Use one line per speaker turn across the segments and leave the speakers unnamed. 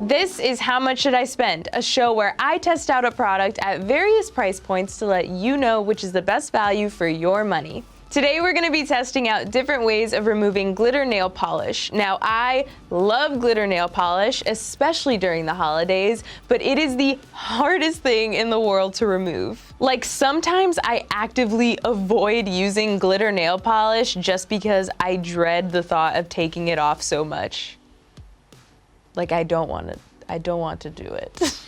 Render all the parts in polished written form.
This is How Much Should I Spend, a show where I test out a product at various price points to let you know which is the best value for your money. Today we're going to be testing out different ways of removing glitter nail polish. Now, I love glitter nail polish, especially during the holidays, but it is the hardest thing in the world to remove. Like, sometimes I actively avoid using glitter nail polish just because I dread the thought of taking it off so much. Like, I don't want to do it.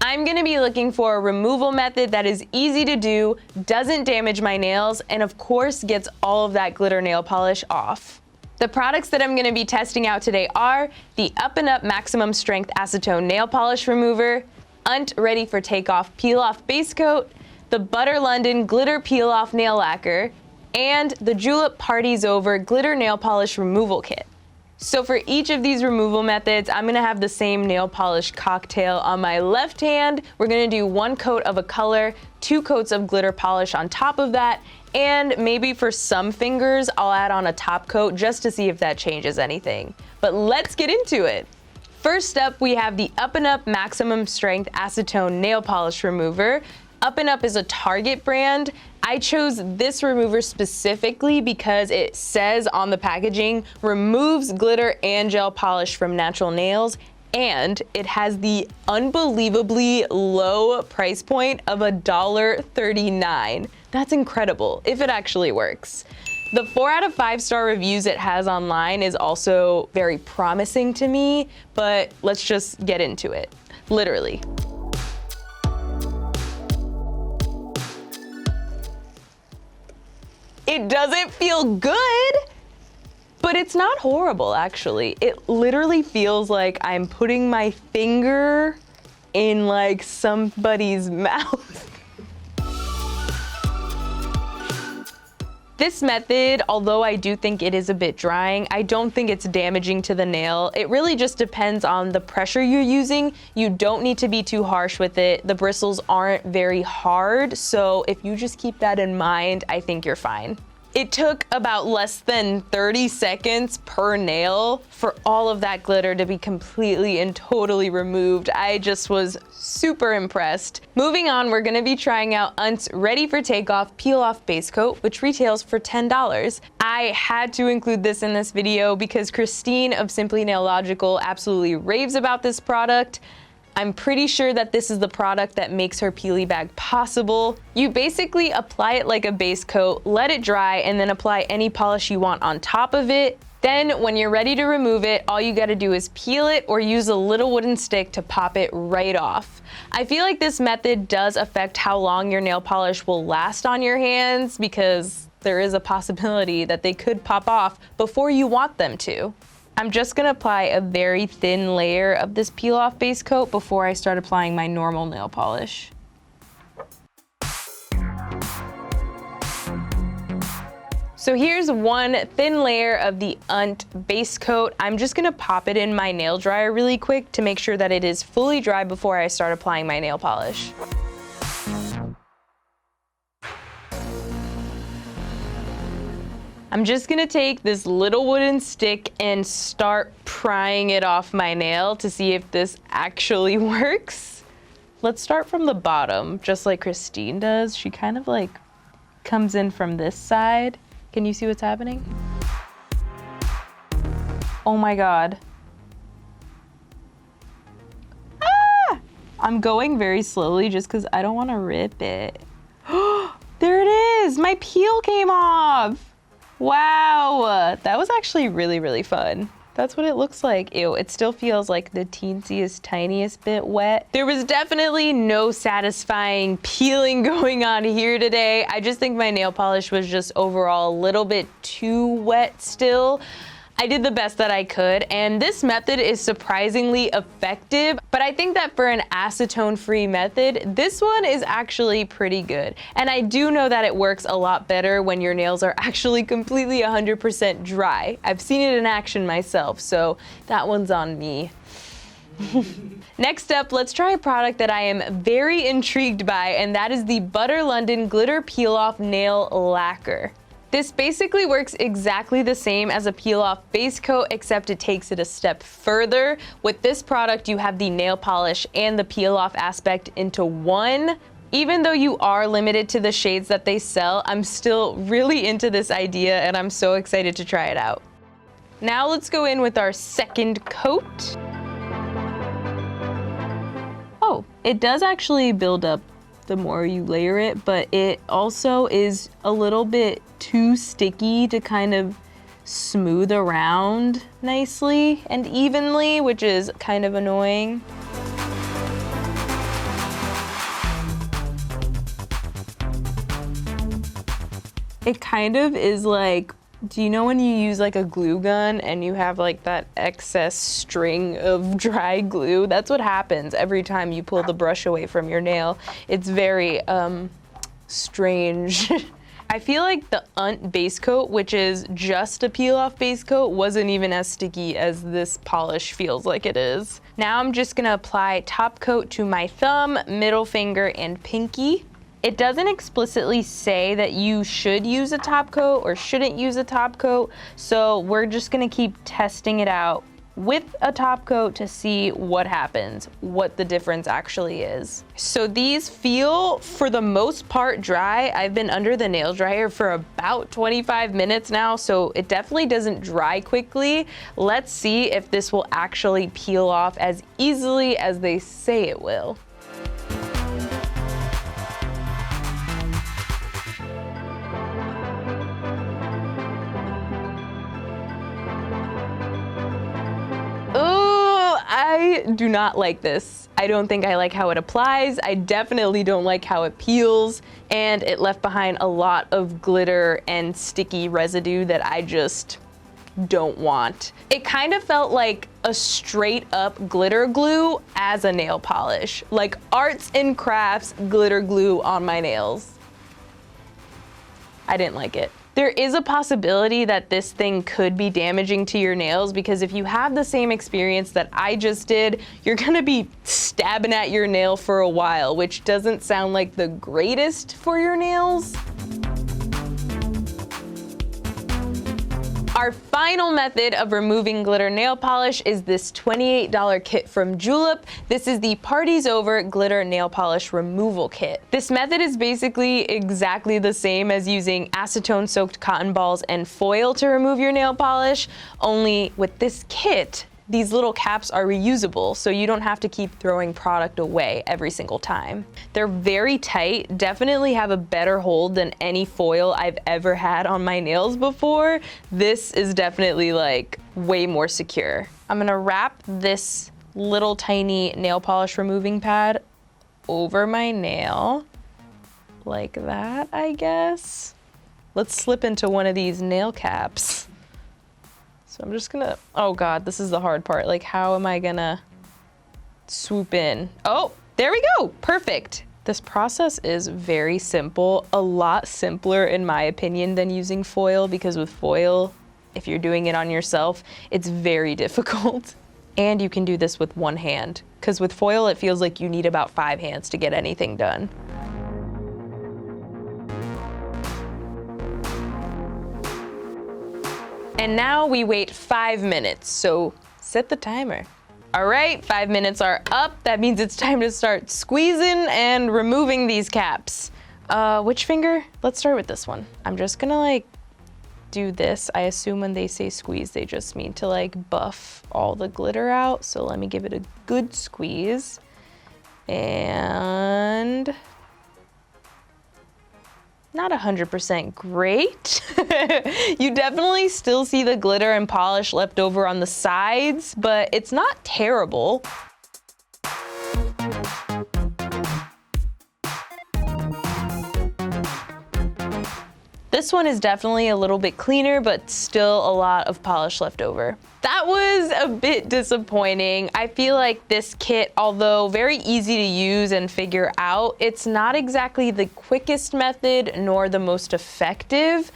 I'm gonna be looking for a removal method that is easy to do, doesn't damage my nails, and of course gets all of that glitter nail polish off. The products that I'm gonna be testing out today are the Up&Up Maximum Strength Acetone Nail Polish Remover, UNT Ready for Takeoff Peel Off Base Coat, the Butter London Glitter Peel Off Nail Lacquer, and the Julep Party's Over Glitter Nail Polish Removal Kit. So for each of these removal methods, I'm gonna have the same nail polish cocktail. On my left hand, we're gonna do 1 coat of a color, 2 coats of glitter polish on top of that, and maybe for some fingers, I'll add on a top coat just to see if that changes anything. But let's get into it. First up, we have the Up&Up Maximum Strength Acetone Nail Polish Remover. Up&Up is a Target brand. I chose this remover specifically because it says on the packaging, removes glitter and gel polish from natural nails, and it has the unbelievably low price point of $1.39. That's incredible, if it actually works. The 4 out of 5 star reviews it has online is also very promising to me, but let's just get into it, literally. It doesn't feel good, but it's not horrible, actually. It literally feels like I'm putting my finger in like somebody's mouth. This method, although I do think it is a bit drying, I don't think it's damaging to the nail. It really just depends on the pressure you're using. You don't need to be too harsh with it. The bristles aren't very hard, so if you just keep that in mind, I think you're fine. It took about less than 30 seconds per nail for all of that glitter to be completely and totally removed. I just was super impressed. Moving on, we're gonna be trying out UNT's Ready for Takeoff Peel Off Base Coat, which retails for $10. I had to include this in this video because Christine of Simply Nailogical absolutely raves about this product. I'm pretty sure that this is the product that makes her peely bag possible. You basically apply it like a base coat, let it dry, and then apply any polish you want on top of it. Then when you're ready to remove it, all you gotta do is peel it or use a little wooden stick to pop it right off. I feel like this method does affect how long your nail polish will last on your hands because there is a possibility that they could pop off before you want them to. I'm just gonna apply a very thin layer of this peel off base coat before I start applying my normal nail polish. So here's one thin layer of the UNT base coat. I'm just gonna pop it in my nail dryer really quick to make sure that it is fully dry before I start applying my nail polish. I'm just gonna take this little wooden stick and start prying it off my nail to see if this actually works. Let's start from the bottom, just like Christine does. She kind of like comes in from this side. Can you see what's happening? Oh my God. Ah! I'm going very slowly just because I don't want to rip it. There it is, my peel came off. Wow, that was actually really, really fun. That's what it looks like. Ew, it still feels like the teensiest, tiniest bit wet. There was definitely no satisfying peeling going on here today. I just think my nail polish was just overall a little bit too wet still. I did the best that I could, and this method is surprisingly effective, but I think that for an acetone-free method, this one is actually pretty good. And I do know that it works a lot better when your nails are actually completely 100% dry. I've seen it in action myself, so that one's on me. Next up, let's try a product that I am very intrigued by, and that is the Butter London Glitter Peel Off Nail Lacquer. This basically works exactly the same as a peel-off base coat, except it takes it a step further. With this product, you have the nail polish and the peel-off aspect into one. Even though you are limited to the shades that they sell, I'm still really into this idea and I'm so excited to try it out. Now let's go in with our second coat. Oh, it does actually build up the more you layer it, but it also is a little bit too sticky to kind of smooth around nicely and evenly, which is kind of annoying. It kind of is like, do you know when you use like a glue gun and you have like that excess string of dry glue? That's what happens every time you pull the brush away from your nail. It's very strange. I feel like the UNT base coat, which is just a peel-off base coat, wasn't even as sticky as this polish feels like it is. Now I'm just gonna apply top coat to my thumb, middle finger, and pinky. It doesn't explicitly say that you should use a top coat or shouldn't use a top coat, so we're just gonna keep testing it out with a top coat to see what happens, what the difference actually is. So these feel, for the most part, dry. I've been under the nail dryer for about 25 minutes now, so it definitely doesn't dry quickly. Let's see if this will actually peel off as easily as they say it will. I do not like this. I don't think I like how it applies. I definitely don't like how it peels, and it left behind a lot of glitter and sticky residue that I just don't want. It kind of felt like a straight up glitter glue as a nail polish, like arts and crafts glitter glue on my nails. I didn't like it. There is a possibility that this thing could be damaging to your nails, because if you have the same experience that I just did, you're gonna be stabbing at your nail for a while, which doesn't sound like the greatest for your nails. Our final method of removing glitter nail polish is this $28 kit from Julep. This is the Parties Over Glitter Nail Polish Removal Kit. This method is basically exactly the same as using acetone soaked cotton balls and foil to remove your nail polish, only with this kit, these little caps are reusable, so you don't have to keep throwing product away every single time. They're very tight, definitely have a better hold than any foil I've ever had on my nails before. This is definitely like way more secure. I'm gonna wrap this little tiny nail polish removing pad over my nail, like that, I guess. Let's slip into one of these nail caps. So I'm just gonna, oh God, this is the hard part. Like, how am I gonna swoop in? Oh, there we go, perfect. This process is very simple, a lot simpler in my opinion than using foil, because with foil, if you're doing it on yourself, it's very difficult. And you can do this with one hand, because with foil, it feels like you need about 5 hands to get anything done. And now we wait 5 minutes, so set the timer. All right, 5 minutes are up. That means it's time to start squeezing and removing these caps. Which finger? Let's start with this one. I'm just gonna like do this. I assume when they say squeeze, they just mean to like buff all the glitter out. So let me give it a good squeeze. And not 100% great. You definitely still see the glitter and polish left over on the sides, but it's not terrible. This one is definitely a little bit cleaner, but still a lot of polish left over. That was a bit disappointing. I feel like this kit, although very easy to use and figure out, it's not exactly the quickest method nor the most effective.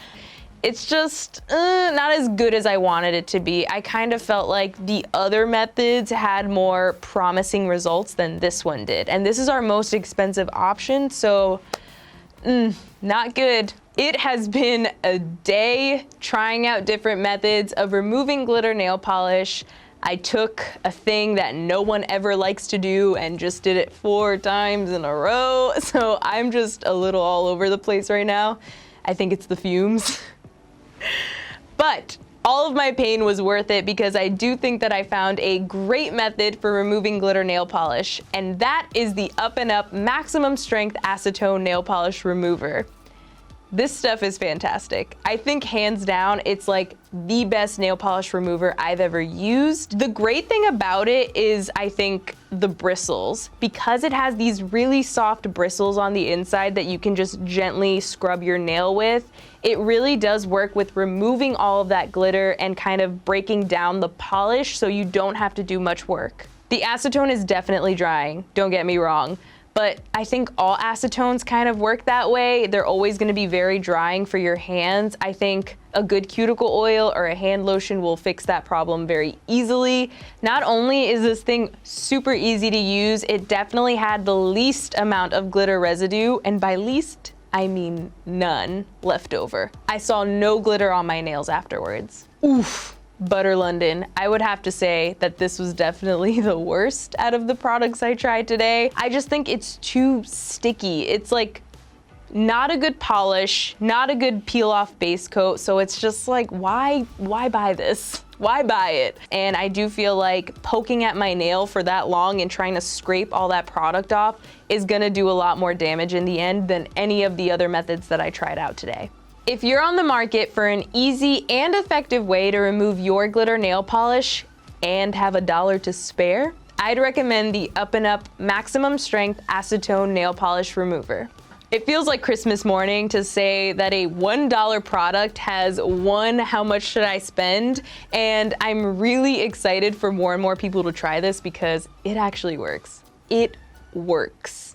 It's just not as good as I wanted it to be. I kind of felt like the other methods had more promising results than this one did. And this is our most expensive option, so not good. It has been a day trying out different methods of removing glitter nail polish. I took a thing that no one ever likes to do and just did it 4 times in a row. So I'm just a little all over the place right now. I think it's the fumes. But all of my pain was worth it because I do think that I found a great method for removing glitter nail polish, and that is the Up&Up Maximum Strength Acetone Nail Polish Remover. This stuff is fantastic. I think hands down, it's like the best nail polish remover I've ever used. The great thing about it is, I think, the bristles. Because it has these really soft bristles on the inside that you can just gently scrub your nail with, it really does work with removing all of that glitter and kind of breaking down the polish so you don't have to do much work. The acetone is definitely drying, don't get me wrong. But I think all acetones kind of work that way. They're always gonna be very drying for your hands. I think a good cuticle oil or a hand lotion will fix that problem very easily. Not only is this thing super easy to use, it definitely had the least amount of glitter residue, and by least, I mean none left over. I saw no glitter on my nails afterwards. Oof. Butter London, I would have to say that this was definitely the worst out of the products I tried today. I just think it's too sticky. It's like not a good polish, not a good peel off base coat. So it's just like, why buy this? Why buy it? And I do feel like poking at my nail for that long and trying to scrape all that product off is gonna do a lot more damage in the end than any of the other methods that I tried out today. If you're on the market for an easy and effective way to remove your glitter nail polish and have $1 to spare, I'd recommend the Up&Up Maximum Strength Acetone Nail Polish Remover. It feels like Christmas morning to say that a $1 product has won How Much Should I Spend? And I'm really excited for more and more people to try this because it actually works. It works.